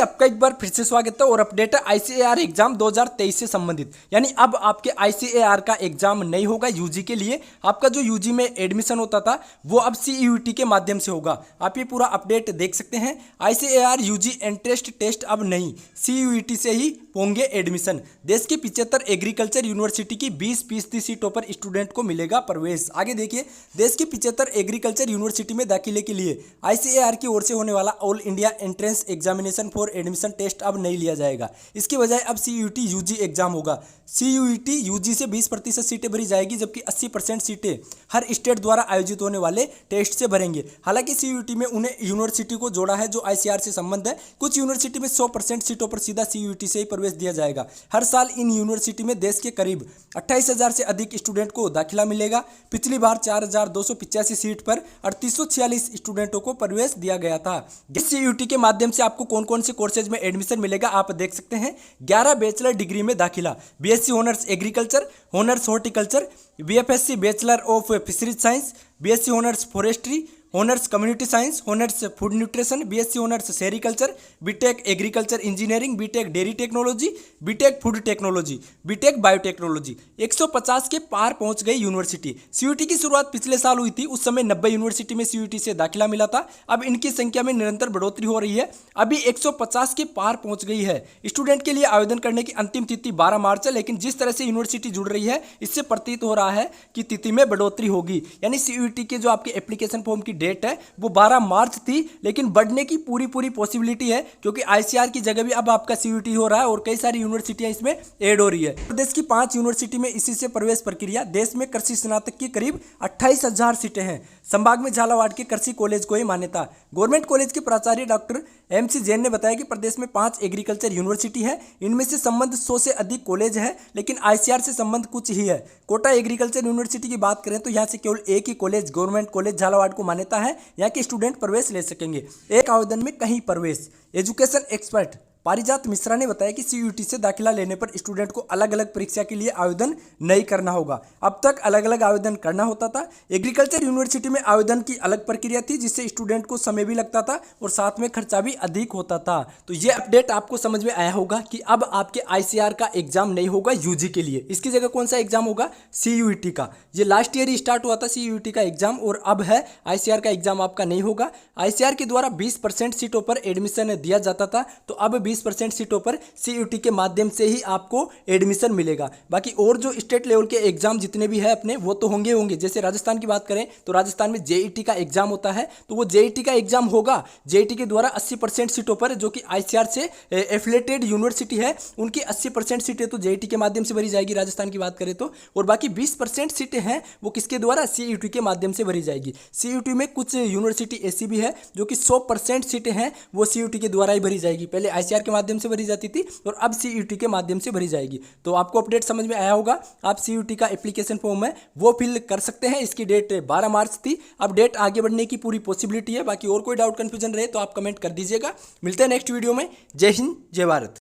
जी, आपका एक बार फिर से स्वागत है और अपडेट है आईसीएआर एग्जाम 2023 से संबंधित। यानी अब आपके आईसीएआर का एग्जाम नहीं होगा यूजी के लिए। आपका जो यूजी में एडमिशन होता था वो अब सीयूईटी के माध्यम से होगा। आप ये पूरा अपडेट देख सकते हैं। आईसीएआर यूजी एंट्रेंस टेस्ट अब नहीं, सीयूईटी से ही होंगे एडमिशन। देश के 75 एग्रीकल्चर यूनिवर्सिटी की 20% सीटों पर स्टूडेंट को मिलेगा प्रवेश। आगे देखिए, देश की 75 एग्रीकल्चर यूनिवर्सिटी में दाखिले के लिए आईसीएआर की ओर से होने वाला all India entrance examination for admission test अब नहीं लिया जाएगा। इसके बजाय अब सीयूईटी यूजी एग्जाम होगा। सीयूईटी यूजी से 20% सीटें भरी जाएगी, जबकि 80% सीटें हर स्टेट द्वारा आयोजित होने वाले टेस्ट से भरेंगे। हालांकि सीयूईटी में उन्हें यूनिवर्सिटी को जोड़ा है जो आईसीएआर से संबंध है। कुछ यूनिवर्सिटी में 100% सीटों पर सीधा सीयूईटी से ही प्रवेश दिया जाएगा। हर साल इन यूनिवर्सिटी में देश के करीब 28,000 से अधिक स्टूडेंट को दाखिला मिलेगा। पिछली बार 4,285 सीट पर 3,846 स्टूडेंटों को प्रवेश दिया गया था। सीयूईटी के माध्यम से आपको कौन कौन से कोर्सेज में एडमिशन मिलेगा आप देख सकते हैं। 11 बैचलर डिग्री में दाखिला, BSc honours agriculture, honours horticulture, BFSc bachelor of fisheries science, BSc honours forestry, honours community science, honours food nutrition, BSc honours sericulture, BTech agriculture engineering, BTech dairy technology, BTech food technology, BTech biotechnology. 150 के पार पहुंच गई university. CUET की शुरुआत पिछले साल हुई थी, उस समय 90 यूनिवर्सिटी में सीयूईटी से दाखिला मिला था। अब इनकी संख्या में निरंतर बढ़ोतरी हो रही है, अभी 150 के पार पहुंच गई है। स्टूडेंट के लिए आवेदन करने की अंतिम तिथि 12 मार्च है, लेकिन जिस तरह से यूनिवर्सिटी जुड़ रही है इससे प्रतीत हो रहा है कि तिथि में बढ़ोतरी होगी। यानी सीयूईटी के जो आपके एप्लीकेशन फॉर्म की डेट है वो 12 मार्च थी, लेकिन बढ़ने की पूरी पॉसिबिलिटी है, क्योंकि आईसीएआर की जगह भी अब आपका सीयूईटी हो रहा है और कई सारी यूनिवर्सिटियां इसमें ऐड हो रही है। प्रदेश की 5 यूनिवर्सिटी में इसी से प्रवेश प्रक्रिया। देश में कृषि स्नातक की करीब 28,000 सीटें हैं। संभाग में झालावाड़ के कृषि कॉलेज को ही मान्यता। गवर्नमेंट कॉलेज के प्राचार्य डॉक्टर MC जैन ने बताया कि प्रदेश में 5 एग्रीकल्चर यूनिवर्सिटी है। इनमें से संबंध 100 से अधिक कॉलेज है, लेकिन आईसीएआर से संबंध कुछ ही है। कोटा एग्रीकल्चर यूनिवर्सिटी की बात करें तो यहाँ से केवल एक ही कॉलेज गवर्नमेंट कॉलेज झालावाड़ को मान्यता है। यहाँ के स्टूडेंट प्रवेश ले सकेंगे, एक आवेदन में कहीं प्रवेश। एजुकेशन एक्सपर्ट पारिजात मिश्रा ने बताया कि सीयूईटी से दाखिला लेने पर स्टूडेंट को अलग अलग परीक्षा के लिए आवेदन नहीं करना होगा। अब तक अलग अलग आवेदन करना होता था। एग्रीकल्चर यूनिवर्सिटी में आवेदन की अलग प्रक्रिया थी, जिससे स्टूडेंट को समय भी लगता था और साथ में खर्चा भी अधिक होता था। तो ये अपडेट आपको समझ में आया होगा कि अब आपके आईसीएआर का एग्जाम नहीं होगा यूजी के लिए। इसकी जगह कौन सा एग्जाम होगा? सीयूईटी का। ये लास्ट ईयर ही स्टार्ट हुआ था सीयूईटी का एग्जाम, और अब है आईसीएआर का एग्जाम आपका नहीं होगा। आईसीएआर के द्वारा 20% सीटों पर एडमिशन दिया जाता था, तो अब 20% सीटों पर सीयूईटी के माध्यम से ही आपको एडमिशन मिलेगा। बाकी और जो स्टेट लेवल के एग्जाम जितने भी है अपने, वो तो होंगे। जैसे राजस्थान की बात करें तो राजस्थान में जेईटी का एग्जाम होता है, तो वो जेईटी का एग्जाम होगा। जेईटी के द्वारा 80% सीटों पर, जो कि आईसीएआर से एफिलेटेड यूनिवर्सिटी है, उनकी 80% सीटें तो जेईटी के माध्यम से भरी जाएगी राजस्थान की बात करें तो। और बाकी 20% सीटें हैं वो किसके द्वारा? सीयूईटी के माध्यम से भरी जाएगी। सीयूईटी में कुछ यूनिवर्सिटी ऐसी भी है जो कि 100% सीटें हैं वो सीयूईटी के द्वारा ही भरी जाएगी। पहले आईसीएआर के माध्यम से भरी जाती थी और अब सीयूईटी के माध्यम से भरी जाएगी। तो आपको अपडेट समझ में आया होगा। आप सीयूईटी का एप्लीकेशन फॉर्म है वो फिल कर सकते हैं। इसकी डेट 12 मार्च थी। अब डेट आगे बढ़ने की पूरी पॉसिबिलिटी है। बाकी और कोई डाउट कंफ्यूजन रहे तो आप कमेंट कर दीजिएगा। मिलते हैं नेक्स्ट वीडियो में। जय हिंद, जय भारत।